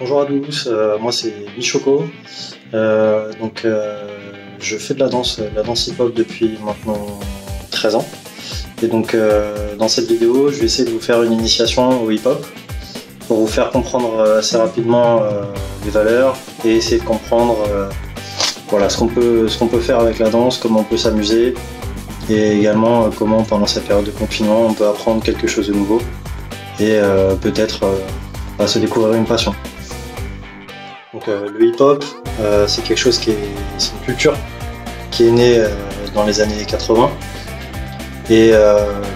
Bonjour à tous, moi c'est Michoko. Je fais de la danse hip-hop depuis maintenant 13 ans. Et dans cette vidéo, je vais essayer de vous faire une initiation au hip-hop pour vous faire comprendre assez rapidement les valeurs et essayer de comprendre voilà, ce qu'on peut faire avec la danse, comment on peut s'amuser et également comment pendant cette période de confinement on peut apprendre quelque chose de nouveau et peut-être se découvrir une passion. Le hip-hop, c'est quelque chose c'est une culture qui est née dans les années 80 et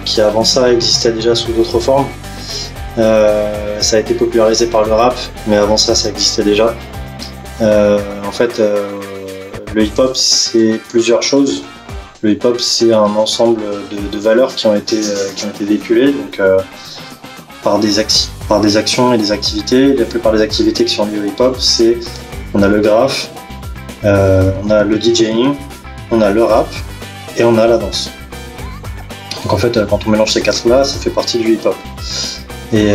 qui avant ça existait déjà sous d'autres formes. Ça a été popularisé par le rap, mais avant ça existait déjà. Le hip-hop, c'est plusieurs choses. Le hip-hop, c'est un ensemble de valeurs qui ont été véhiculées par des actions et des activités. La plupart des activités qui sont liées au hip-hop, on a le graphe, on a le DJing, on a le rap et on a la danse. Donc en fait, quand on mélange ces quatre-là, ça fait partie du hip-hop. Et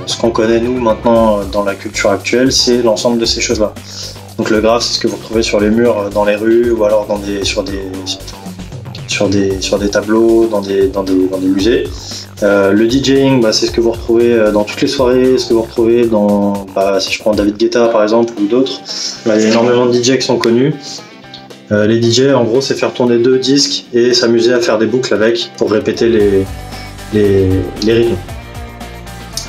ce qu'on connaît nous maintenant dans la culture actuelle, c'est l'ensemble de ces choses-là. Donc le graphe, c'est ce que vous retrouvez sur les murs, dans les rues, ou alors sur des tableaux, dans des musées. Le DJing, c'est ce que vous retrouvez dans toutes les soirées, ce que vous retrouvez si je prends David Guetta par exemple ou d'autres. Il y a énormément de DJ qui sont connus. Les DJ, en gros, c'est faire tourner 2 disques et s'amuser à faire des boucles avec pour répéter les rythmes.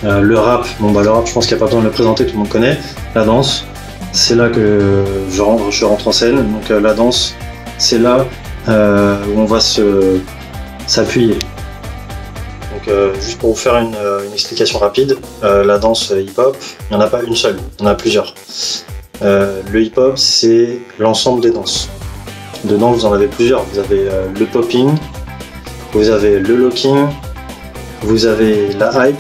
Le rap, le rap, je pense qu'il n'y a pas besoin de le présenter, tout le monde connaît. La danse, c'est là que je rentre en scène. Donc la danse, c'est là où on va s'appuyer. Juste pour vous faire une explication rapide, la danse hip-hop, il n'y en a pas une seule, il y en a plusieurs. Le hip-hop, c'est l'ensemble des danses. Dedans, vous en avez plusieurs. Vous avez le popping, vous avez le locking, vous avez la hype,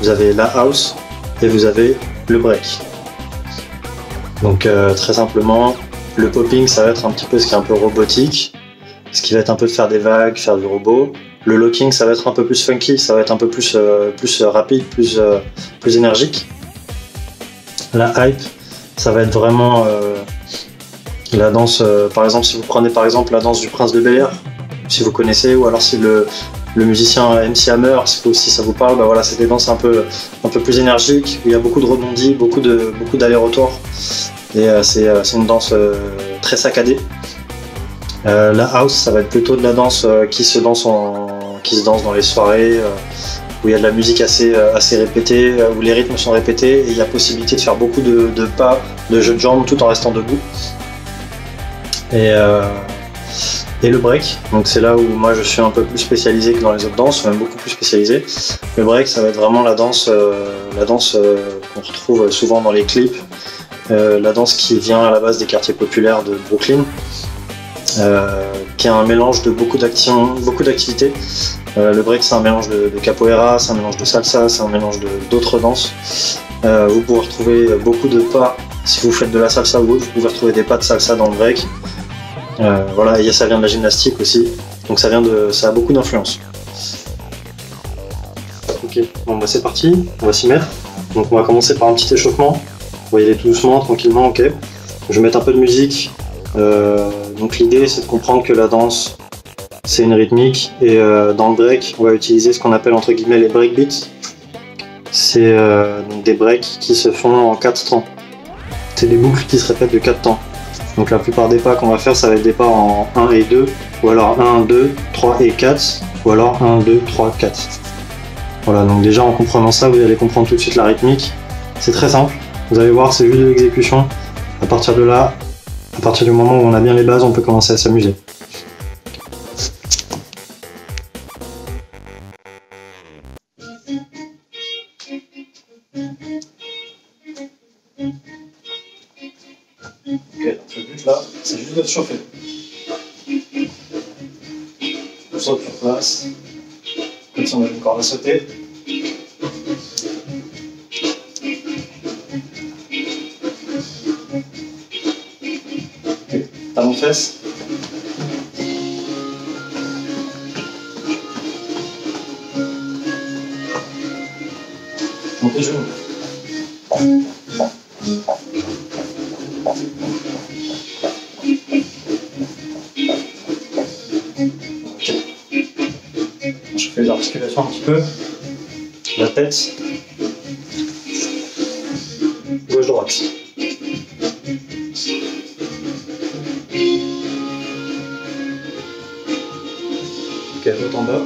vous avez la house et vous avez le break. Donc très simplement, le popping, ça va être un petit peu ce qui est un peu robotique, ce qui va être un peu de faire des vagues, faire du robot. Le locking, ça va être un peu plus funky, ça va être un peu plus rapide, plus énergique. La hype, ça va être vraiment la danse, par exemple, si vous prenez par exemple la danse du Prince de Bel-Air, si vous connaissez, ou alors si le musicien MC Hammer, si ça vous parle, voilà, c'est des danses un peu plus énergiques, où il y a beaucoup de rebondis, beaucoup d'allers-retours, et c'est une danse très saccadée. La house, ça va être plutôt de la danse qui se danse dans les soirées, où il y a de la musique assez répétée, où les rythmes sont répétés, et il y a possibilité de faire beaucoup de pas, de jeux de jambes, tout en restant debout. Et le break, donc c'est là où moi je suis un peu plus spécialisé que dans les autres danses, même beaucoup plus spécialisé. Le break, ça va être vraiment la danse qu'on retrouve souvent dans les clips, la danse qui vient à la base des quartiers populaires de Brooklyn, qui est un mélange de beaucoup d'activités. Le break, c'est un mélange de capoeira, c'est un mélange de salsa, c'est un mélange d'autres danses. Vous pouvez retrouver beaucoup de pas, si vous faites de la salsa ou autre, vous pouvez retrouver des pas de salsa dans le break. Voilà, et ça vient de la gymnastique aussi, donc ça a beaucoup d'influence. Ok, bon c'est parti, on va s'y mettre. Donc on va commencer par un petit échauffement. On va y aller tout doucement, tranquillement, ok. Je vais mettre un peu de musique. Donc l'idée, c'est de comprendre que la danse, c'est une rythmique, et dans le break, on va utiliser ce qu'on appelle entre guillemets les breakbeats. C'est des breaks qui se font en 4 temps. C'est des boucles qui se répètent de 4 temps. Donc la plupart des pas qu'on va faire, ça va être des pas en 1 et 2, ou alors 1, 2, 3 et 4, ou alors 1, 2, 3, 4. Voilà, donc déjà en comprenant ça, vous allez comprendre tout de suite la rythmique. C'est très simple, vous allez voir, c'est juste de l'exécution. À partir de là, à partir du moment où on a bien les bases, on peut commencer à s'amuser. Ok, donc le but là, c'est juste de se chauffer. On saute sur place, comme si on avait une corde à sauter. Ok, talon de fesses. Montez genoux. Je fais les articulations un petit peu. La tête. Gauche-droite. Ok, haut en bas.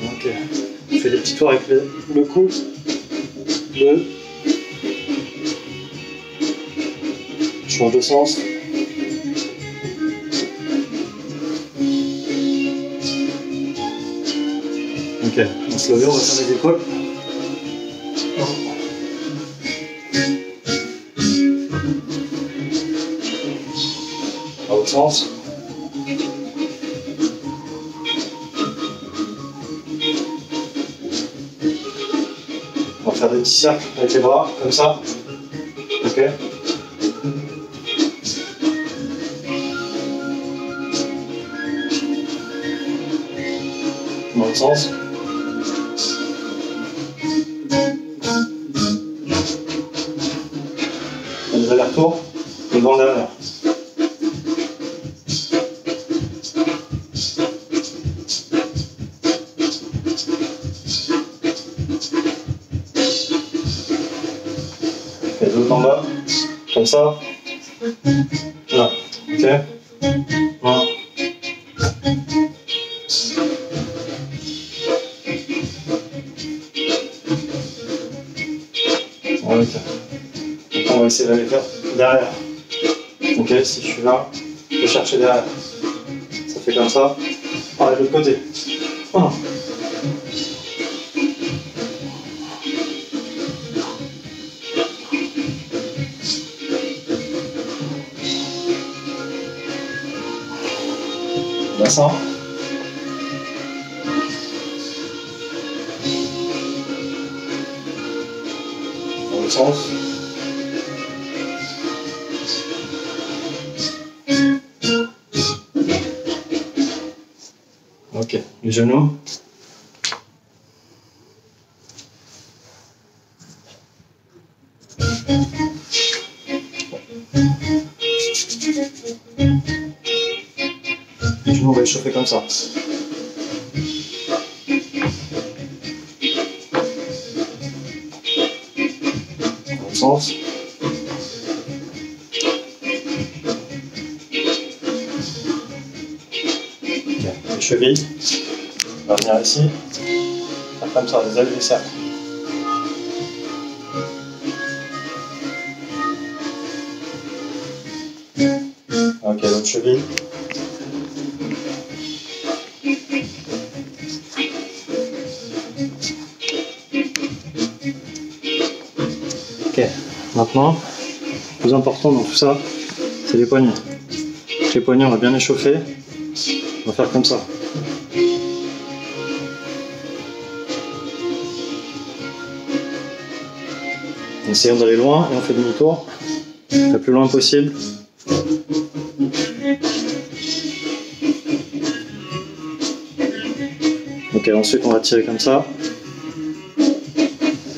Ok, on fait des petits tours avec le cou. Je change de sens. Ok, on se lève, on va faire les épaules. Dans l'autre sens. On va faire des petits cercles avec les bras, comme ça. Ok. Dans l'autre sens. Des allers-retours, devant derrière. Et de haut en bas, comme ça. Là, ok. 1. Ok. On va essayer d'aller faire derrière. Ok, si je suis là, je vais chercher derrière. Ça fait comme ça. Allez, de l'autre côté. 1. Bassin. Dans l'autre sens. Ok, les genoux. Les genoux, on va les chauffer comme ça. Dans l'autre sens. Les chevilles, on va venir ici, faire comme ça, les ailes des cercles. Ok, l'autre cheville. Ok, maintenant, le plus important dans tout ça, c'est les poignets. Les poignets, on va bien les chauffer. On va faire comme ça. Essayons d'aller loin et on fait demi-tour, le plus loin possible. Ok, ensuite on va tirer comme ça.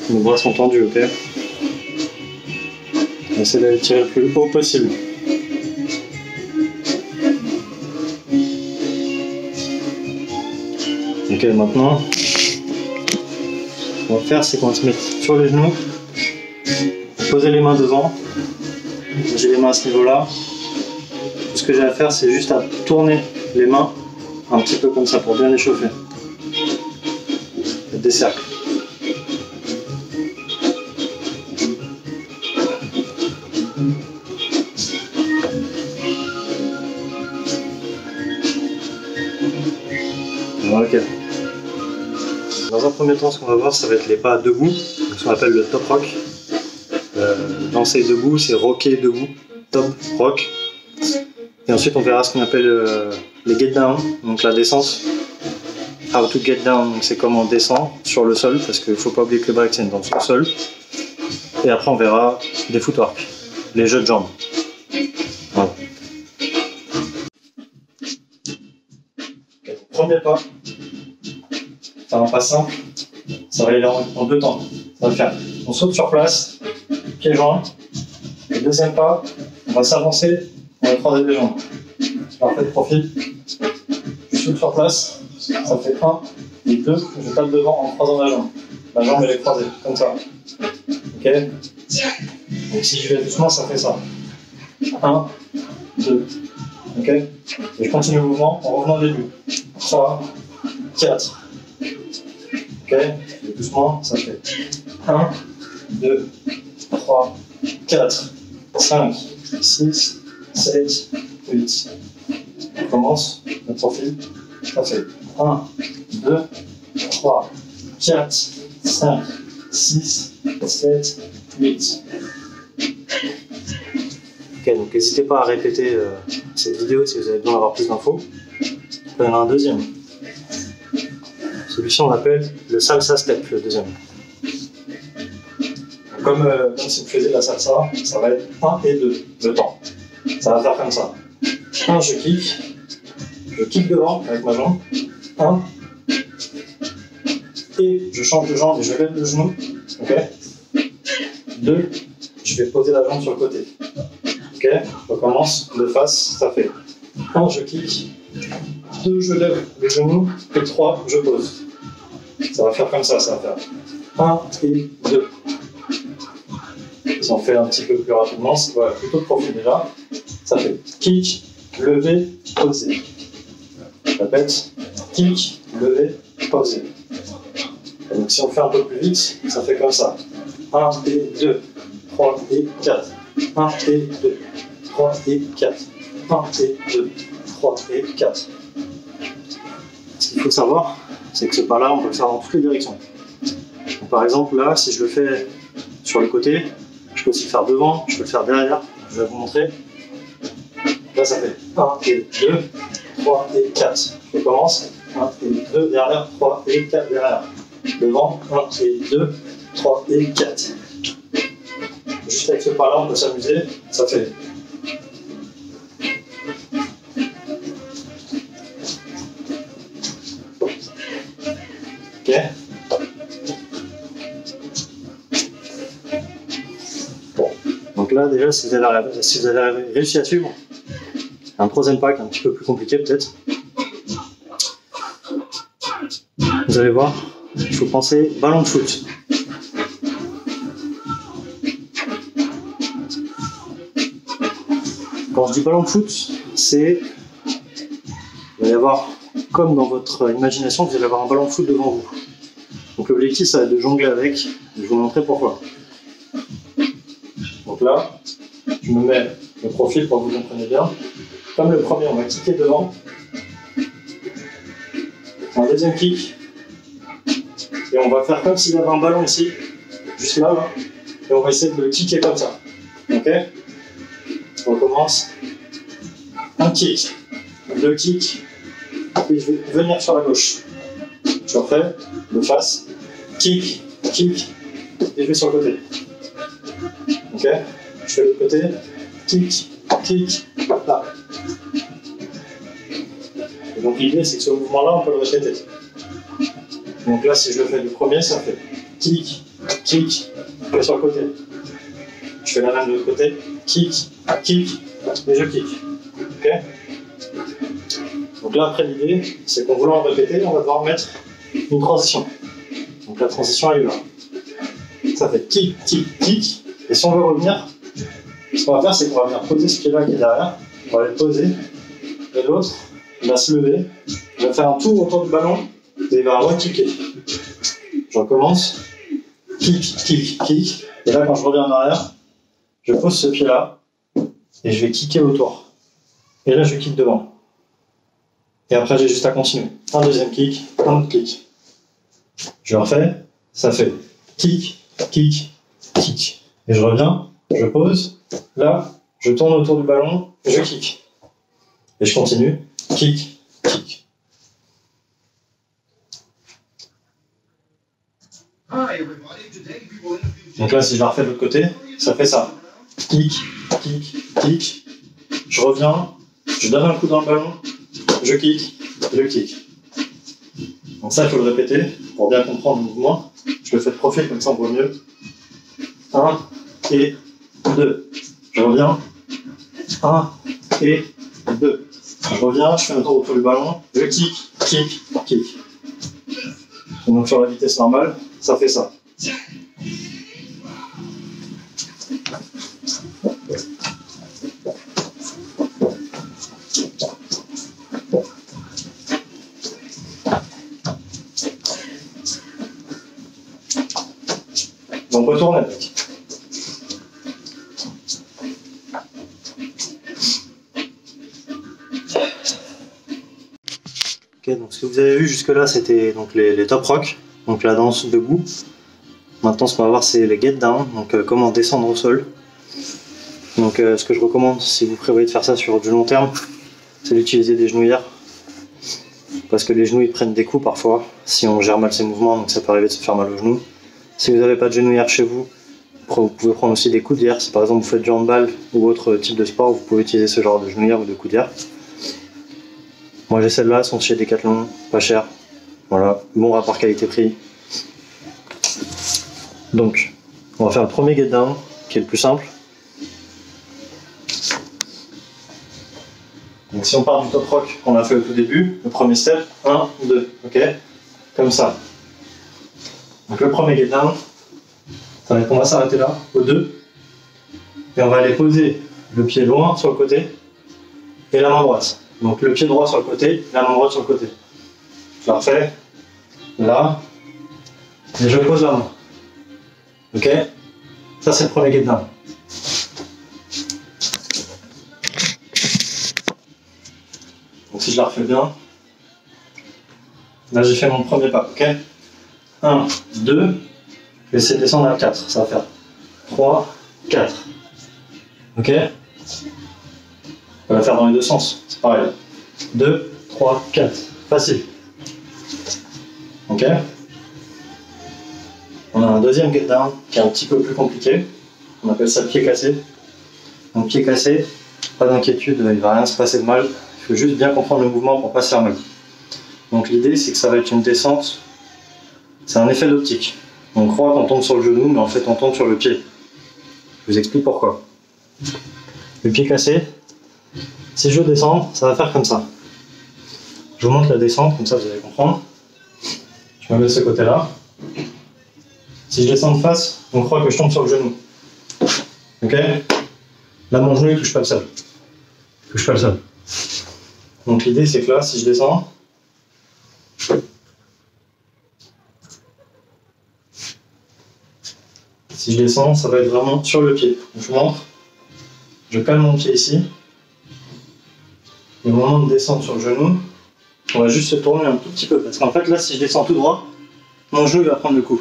Nos bras sont tendus, ok. On va essayer d'aller tirer le plus haut possible. Ok, maintenant, ce qu'on va faire, c'est qu'on va se mettre sur les genoux, poser les mains devant. J'ai les mains à ce niveau-là. Tout ce que j'ai à faire, c'est juste à tourner les mains un petit peu comme ça pour bien les chauffer. Faites des cercles. Ok. Dans un premier temps, ce qu'on va voir, ça va être les pas debout, ce qu'on appelle le top rock. Danser debout, c'est rocker debout, top rock. Et ensuite, on verra ce qu'on appelle les get down, donc la descente. How to get down, c'est comment on descend sur le sol, parce qu'il ne faut pas oublier que le break c'est une danse au sol. Et après, on verra des footwork, les jeux de jambes. Voilà. premier pas, faire un pas simple, ça va aller en deux temps. Ça va faire, on saute sur place, pieds joints. Le deuxième pas, on va s'avancer, on va croiser les jambes. Parfait de profil. Je saute sur place, ça fait 1 et 2, je tape devant en croisant la jambe. La jambe elle est croisée, comme ça. Ok? Donc si je vais doucement, ça fait ça. 1, 2. Ok? Et je continue le mouvement en revenant au début. 3, 4. Ok? Et doucement, ça fait 1, 2, 3, 4, 5, 6, 7, 8. On commence le profil. Ça fait 1, 2, 3, 4, 5, 6, 7, 8. Ok, donc n'hésitez pas à répéter cette vidéo si vous avez besoin d'avoir plus d'infos. Il y en a un deuxième. Celui-ci on l'appelle le salsa step, le deuxième. Comme si vous faisiez la salsa, ça va être 1 et 2 le temps. Ça va faire comme ça. 1, je kick devant avec ma jambe. 1, et je change de jambe et je lève le genou. Ok. 2, je vais poser la jambe sur le côté. Ok, je recommence de face, ça fait 1, je kick, 2, je lève le genou, et 3, je pose. Ça va faire comme ça va faire 1 et 2. Si on fait un petit peu plus rapidement, c'est voilà, plutôt de profil déjà. Ça fait kick, lever, poser. Je répète, kick, lever, poser. Et donc si on fait un peu plus vite, ça fait comme ça. 1 et 2, 3 et 4. 1 et 2, 3 et 4. 1 et 2, 3 et 4. Ce qu'il faut savoir, c'est que ce pas-là, on peut le faire dans toutes les directions. Donc, par exemple, là, si je le fais sur le côté, je peux aussi le faire devant, je peux le faire derrière. Je vais vous montrer. Là, ça fait 1 et 2, 3 et 4. Je recommence. 1 et 2, derrière, 3 et 4, derrière. Devant, 1 et 2, 3 et 4. Juste avec ce pas-là, on peut s'amuser. Ça fait. Ok. Bon. Donc là, déjà, si vous avez réussi à suivre, un troisième pas qui est un petit peu plus compliqué peut-être. Vous allez voir, il faut penser ballon de foot. Quand je dis ballon de foot, c'est il va y avoir, comme dans votre imagination, vous allez avoir un ballon de foot devant vous. Donc l'objectif, ça va être de jongler avec. Je vais vous montrer pourquoi. Donc là, je me mets le profil pour que vous compreniez bien. Comme le premier, on va kicker devant. Un deuxième kick. Et on va faire comme s'il y avait un ballon ici, juste là, là. Et on va essayer de le kicker comme ça. Ok? On recommence. Un kick, 2 kicks, et je vais venir sur la gauche. Je refais, de face, kick, kick, et je vais sur le côté. Ok? Je fais l'autre côté, kick, kick, là. Et donc l'idée c'est que ce mouvement-là, on peut le répéter. Donc là, si je le fais du premier, ça fait kick, kick, je vais sur le côté. Je fais la même de l'autre côté, kick, kick, et je kick. Ok? Donc là, après, l'idée, c'est qu'en voulant le répéter, on va devoir mettre une transition. Donc la transition, elle est là. Ça fait kick, kick, kick. Et si on veut revenir, ce qu'on va faire, c'est qu'on va venir poser ce pied-là qui est derrière. On va le poser. Et l'autre, il va se lever. Il va faire un tour autour du ballon. Et il va re-kicker. Je recommence. Kick, kick, kick. Et là, quand je reviens en arrière, je pose ce pied-là. Et je vais kicker autour. Et là, je kick devant. Et après, j'ai juste à continuer. Un deuxième kick, un autre kick. Je refais, ça fait kick, kick, kick. Et je reviens, je pose. Là, je tourne autour du ballon, et je kick. Et je continue, kick, kick. Donc là, si je la refais de l'autre côté, ça fait ça. Kick, kick, kick. Je reviens, je donne un coup dans le ballon, je kick, je kick. Donc ça, il faut le répéter pour bien comprendre le mouvement. Je le fais de profil, comme ça on voit mieux. 1 et 2. Je reviens. 1 et 2. Je reviens, je fais un tour autour du ballon. Je kick, kick, kick. Et donc sur la vitesse normale, ça fait ça. Donc retourne avec. Ok, donc ce que vous avez vu jusque là c'était donc les top rock, donc la danse debout. Maintenant ce qu'on va voir c'est les get down, donc comment descendre au sol. Donc ce que je recommande si vous prévoyez de faire ça sur du long terme, c'est d'utiliser des genouillères. Parce que les genoux ils prennent des coups parfois si on gère mal ses mouvements, donc ça peut arriver de se faire mal aux genoux. Si vous n'avez pas de genouillère chez vous, vous pouvez prendre aussi des coudières. Si par exemple vous faites du handball ou autre type de sport, vous pouvez utiliser ce genre de genouillère ou de coudière. Moi j'ai celles-là, elles sont chez Decathlon, pas cher. Voilà, bon rapport qualité-prix. Donc, on va faire le premier get down, qui est le plus simple. Donc si on part du top rock qu'on a fait au tout début, le premier step, 1, 2, ok? Comme ça. Donc le premier get down, ça va être qu'on va s'arrêter là, au 2, et on va aller poser le pied loin sur le côté, et la main droite. Donc le pied droit sur le côté, la main droite sur le côté. Je la refais, là, et je pose la main. Ok? Ça c'est le premier get down. Donc si je la refais bien, là j'ai fait mon premier pas, ok? 1, 2, je vais essayer de descendre à 4, ça va faire 3, 4. Ok? On va la faire dans les deux sens, c'est pareil. 2, 3, 4. Facile. Ok? On a un deuxième get down qui est un petit peu plus compliqué. On appelle ça le pied cassé. Donc pied cassé, pas d'inquiétude, il ne va rien se passer de mal. Il faut juste bien comprendre le mouvement pour ne pas se faire mal. Donc l'idée c'est que ça va être une descente. C'est un effet d'optique. On croit qu'on tombe sur le genou, mais en fait on tombe sur le pied. Je vous explique pourquoi. Le pied cassé, si je descends, ça va faire comme ça. Je vous montre la descente, comme ça vous allez comprendre. Je me mets de ce côté-là. Si je descends de face, on croit que je tombe sur le genou. Ok? Là mon genou il touche pas le sol. Il touche pas le sol. Donc l'idée c'est que là, si je descends, ça va être vraiment sur le pied. Donc, je vous montre. Je calme mon pied ici. Et au moment de descendre sur le genou, on va juste se tourner un tout petit peu. Parce qu'en fait, là, si je descends tout droit, mon genou va prendre le coup.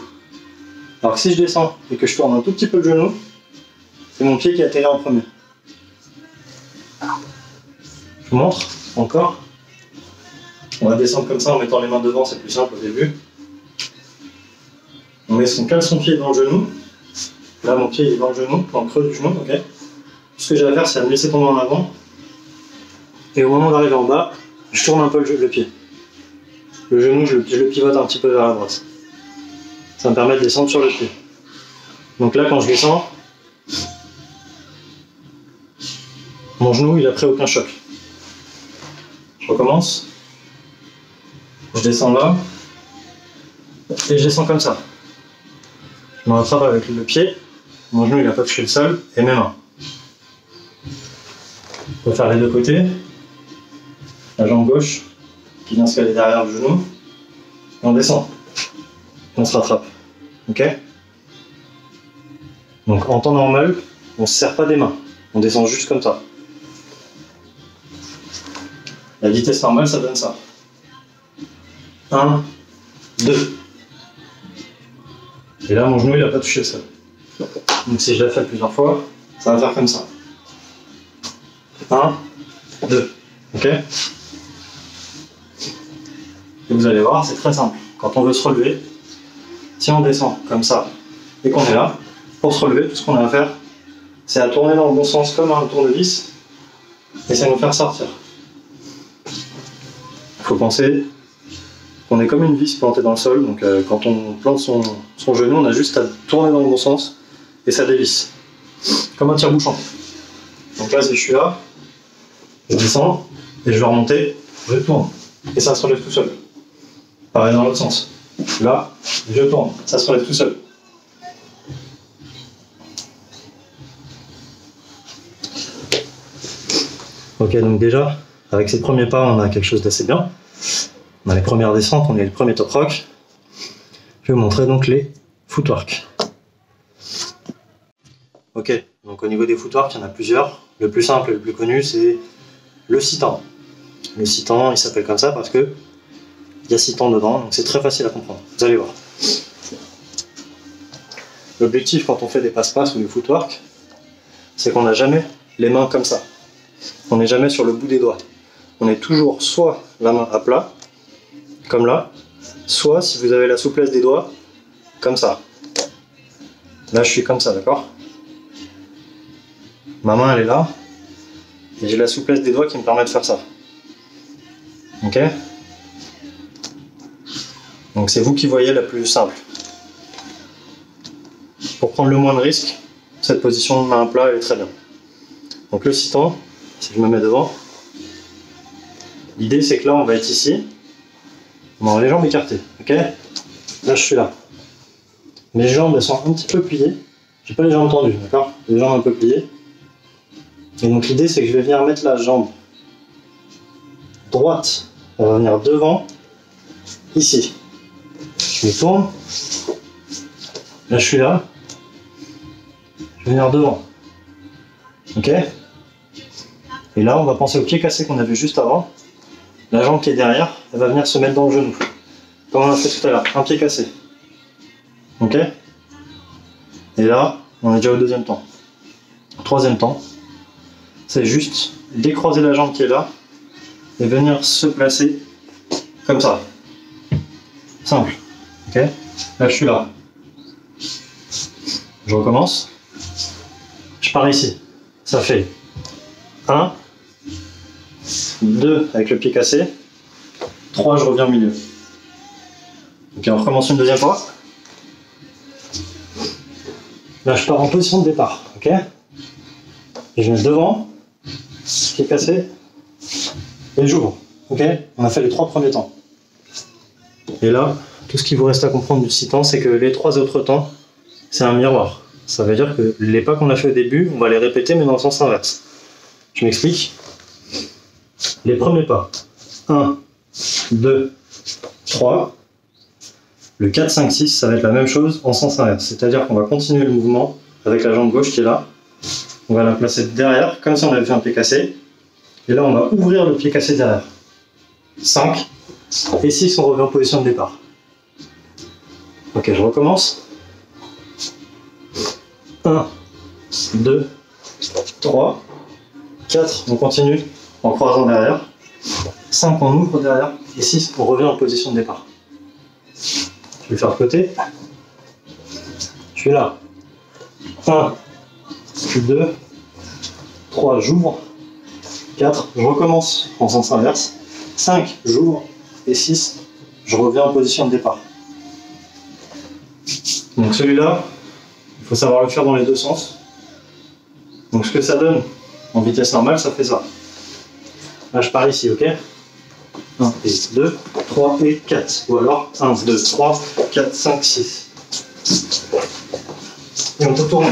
Alors que si je descends et que je tourne un tout petit peu le genou, c'est mon pied qui atterrit en premier. Je vous montre encore. On va descendre comme ça en mettant les mains devant, c'est plus simple au début. On cale son pied dans le genou. Là, mon pied est dans le genou, dans le creux du genou, ok. Tout ce que j'ai à faire, c'est à me laisser tomber en avant. Et au moment d'arriver en bas, je tourne un peu le pied. Le genou, je le pivote un petit peu vers la droite. Ça me permet de descendre sur le pied. Donc là, quand je descends, mon genou, il a pris aucun choc. Je recommence. Je descends là. Et je descends comme ça. Je me rattrape avec le pied. Mon genou, il n'a pas touché le sol. Et mes mains. On peut faire les deux côtés. La jambe gauche qui vient se caler derrière le genou. Et on descend. On se rattrape. Ok? Donc en temps normal, on ne se serre pas des mains. On descend juste comme ça. La vitesse normale, ça donne ça. 1, 2. Et là, mon genou, il n'a pas touché le sol. Donc si je la fais plusieurs fois, ça va faire comme ça. 1, 2. Ok? Et vous allez voir, c'est très simple. Quand on veut se relever, si on descend comme ça et qu'on est là, pour se relever, tout ce qu'on a à faire, c'est à tourner dans le bon sens comme un tournevis et ça va nous faire sortir. Il faut penser qu'on est comme une vis plantée dans le sol, donc quand on plante son genou, on a juste à tourner dans le bon sens et ça dévisse. Comme un tire-bouchon. Donc là, si je suis là, je descends et je vais remonter, je tourne et ça se relève tout seul. Pareil dans l'autre sens. Là, je tourne, ça se relève tout seul. Ok, donc déjà, avec ces premiers pas, on a quelque chose d'assez bien. On a les premières descentes, on est le premier top rock. Je vais vous montrer donc les footwork. Ok, donc au niveau des footwork, il y en a plusieurs. Le plus simple et le plus connu, c'est le sit-en. Le sit-en, il s'appelle comme ça parce que il y a sit-en dedans, donc c'est très facile à comprendre. Vous allez voir. L'objectif quand on fait des passe-passe ou des footwork, c'est qu'on n'a jamais les mains comme ça. On n'est jamais sur le bout des doigts. On est toujours soit la main à plat, comme là, soit si vous avez la souplesse des doigts, comme ça. Là, je suis comme ça, d'accord? Ma main, elle est là, et j'ai la souplesse des doigts qui me permet de faire ça. Ok? Donc c'est vous qui voyez la plus simple. Pour prendre le moins de risques, cette position de main à plat, elle est très bien. Donc le sit-en, si je me mets devant, l'idée c'est que là, on va être ici. On aura les jambes écartées, ok? Là, je suis là. Mes jambes, elles sont un petit peu pliées. J'ai pas les jambes tendues, d'accord? Les jambes un peu pliées. Et donc l'idée, c'est que je vais venir mettre la jambe droite. Elle va venir devant, ici. Je me tourne. Là, je suis là. Je vais venir devant. Ok? Et là, on va penser au pied cassé qu'on a vu juste avant. La jambe qui est derrière, elle va venir se mettre dans le genou. Comme on a fait tout à l'heure, un pied cassé. Ok? Et là, on est déjà au deuxième temps. Troisième temps, c'est juste décroiser la jambe qui est là et venir se placer comme ça. Simple. Ok? Là, je suis là. Je recommence. Je pars ici. Ça fait 1, 2 avec le pied cassé, 3, je reviens au milieu. Ok, on recommence une deuxième fois. Là, je pars en position de départ, ok? Et je mets devant, pied cassé, et j'ouvre, ok? On a fait les 3 premiers temps. Et là, tout ce qu'il vous reste à comprendre du sit-en, c'est que les 3 autres temps, c'est un miroir. Ça veut dire que les pas qu'on a fait au début, on va les répéter, mais dans le sens inverse. Je m'explique. Les premiers pas, 1, 2, 3, le 4, 5, 6, ça va être la même chose en sens inverse. C'est-à-dire qu'on va continuer le mouvement avec la jambe gauche qui est là. On va la placer derrière, comme si on avait fait un pied cassé. Et là, on va ouvrir le pied cassé derrière. 5 et 6, on revient en position de départ. Ok, je recommence. 1, 2, 3, 4, on continue en croisant derrière. 5, on ouvre derrière. Et 6, on revient en position de départ. Je vais faire de côté. Je suis là. 1, 2, 3, j'ouvre. 4, je recommence en sens inverse. 5, j'ouvre. Et 6, je reviens en position de départ. Donc celui-là, il faut savoir le faire dans les deux sens. Donc ce que ça donne en vitesse normale, ça fait ça. Là, je pars ici, ok? 1 et 2, 3 et 4. Ou alors 1, 2, 3, 4, 5, 6. Et on peut tourner.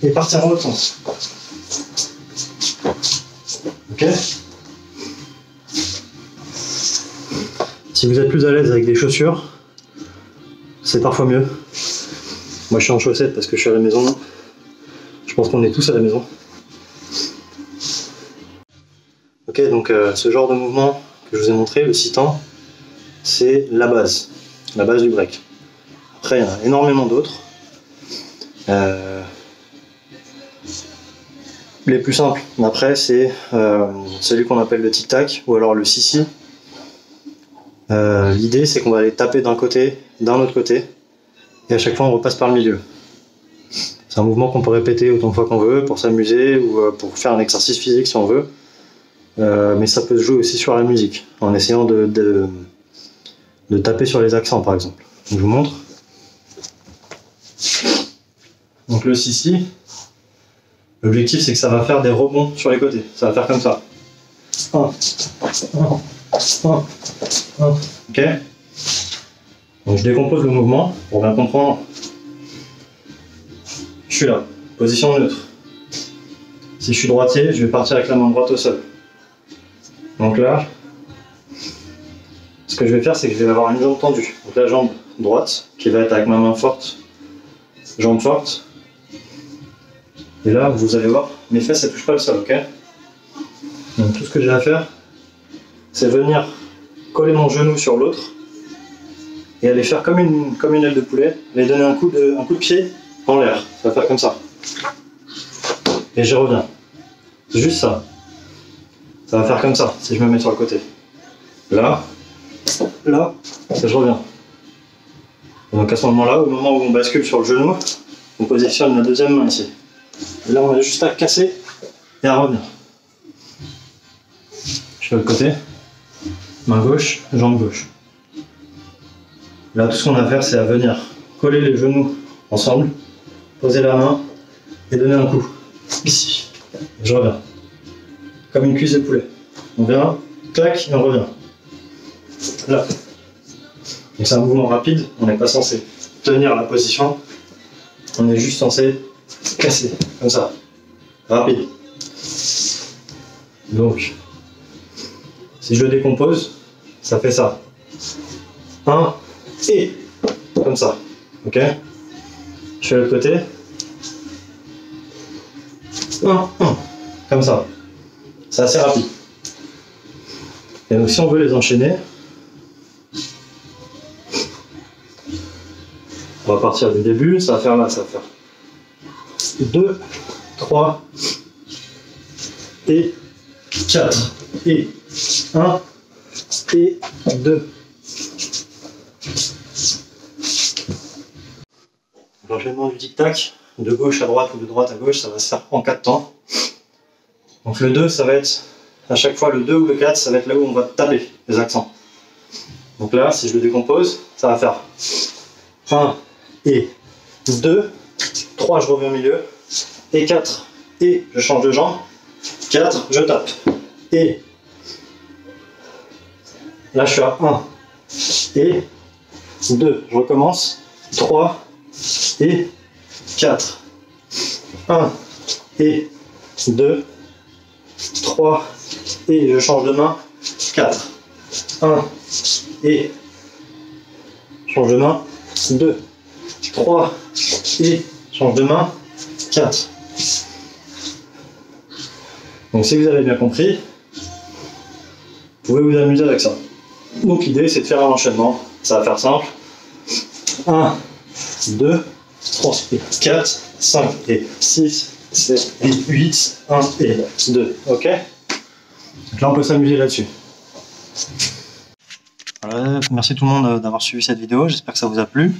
Et partir dans l'autre sens. Ok? Si vous êtes plus à l'aise avec des chaussures, c'est parfois mieux. Moi je suis en chaussettes parce que je suis à la maison. Je pense qu'on est tous à la maison. Ok, donc ce genre de mouvement que je vous ai montré, le sit-en, c'est la base du break. Après, il y en a énormément d'autres. Les plus simples, après, c'est celui qu'on appelle le tic-tac ou alors le si-si. L'idée, c'est qu'on va aller taper d'un côté, d'un autre côté, et à chaque fois, on repasse par le milieu. C'est un mouvement qu'on peut répéter autant de fois qu'on veut pour s'amuser ou pour faire un exercice physique si on veut. mais ça peut se jouer aussi sur la musique, en essayant de taper sur les accents par exemple. Je vous montre. Donc le si, l'objectif c'est que ça va faire des rebonds sur les côtés. Ça va faire comme ça. 1, 1, 1, 1. Ok. Donc je décompose le mouvement pour bien comprendre. Je suis là, position neutre. Si je suis droitier, je vais partir avec la main droite au sol. Donc là, ce que je vais faire, c'est que je vais avoir une jambe tendue. Donc la jambe droite, qui va être avec ma main forte, jambe forte. Et là, vous allez voir, mes fesses, elles touchent pas le sol, ok? Donc tout ce que j'ai à faire, c'est venir coller mon genou sur l'autre et aller faire comme une aile de poulet, aller donner un coup de pied en l'air. Ça va faire comme ça. Et je reviens. C'est juste ça. Ça va faire comme ça, si je me mets sur le côté. Là, et je reviens. Et donc à ce moment-là, au moment où on bascule sur le genou, on positionne la deuxième main ici. Et là, on a juste à casser et à revenir. Je fais le côté. Main gauche, jambe gauche. Là, tout ce qu'on a à faire, c'est à venir coller les genoux ensemble, poser la main et donner un coup. Ici. Et je reviens. Comme une cuisse de poulet. On vient, clac, et on revient. Là. Donc c'est un mouvement rapide, on n'est pas censé tenir la position, on est juste censé casser, comme ça. Rapide. Donc, si je le décompose, ça fait ça. 1 et comme ça. Ok? Je fais l'autre côté. 1, comme ça. C'est assez rapide. Et donc si on veut les enchaîner, on va partir du début, ça va faire là, ça va faire 2, 3 et 4 et 1 et 2. L'enchaînement du tic-tac, de gauche à droite ou de droite à gauche, ça va se faire en 4 temps. Donc le 2, ça va être, à chaque fois le 2 ou le 4, ça va être là où on va taper les accents. Donc là, si je le décompose, ça va faire 1 et 2, 3, je reviens au milieu, et 4, et je change de jambe, 4, je tape, et là je suis à 1, et 2, je recommence, 3, et 4, 1, et 2, 3, et je change de main, 4, 1, et change de main, 2, 3, et change de main, 4. Donc si vous avez bien compris, vous pouvez vous amuser avec ça. Donc l'idée c'est de faire un enchaînement, ça va faire simple. 1, 2, 3 et 4, 5 et 6, 7 et 8, 1 et 2, ok? Donc là on peut s'amuser là-dessus. Voilà, merci tout le monde d'avoir suivi cette vidéo, j'espère que ça vous a plu.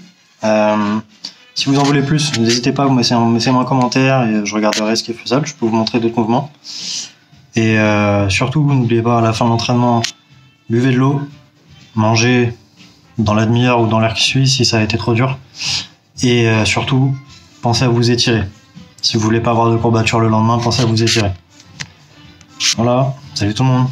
Si vous en voulez plus, n'hésitez pas à vous laisser un commentaire et je regarderai ce qui est faisable, je peux vous montrer d'autres mouvements. Et surtout, n'oubliez pas à la fin de l'entraînement, buvez de l'eau, mangez dans la demi-heure ou dans l'heure qui suit si ça a été trop dur. Et surtout, pensez à vous étirer. Si vous voulez pas avoir de courbatures le lendemain, pensez à vous étirer. Voilà, salut tout le monde.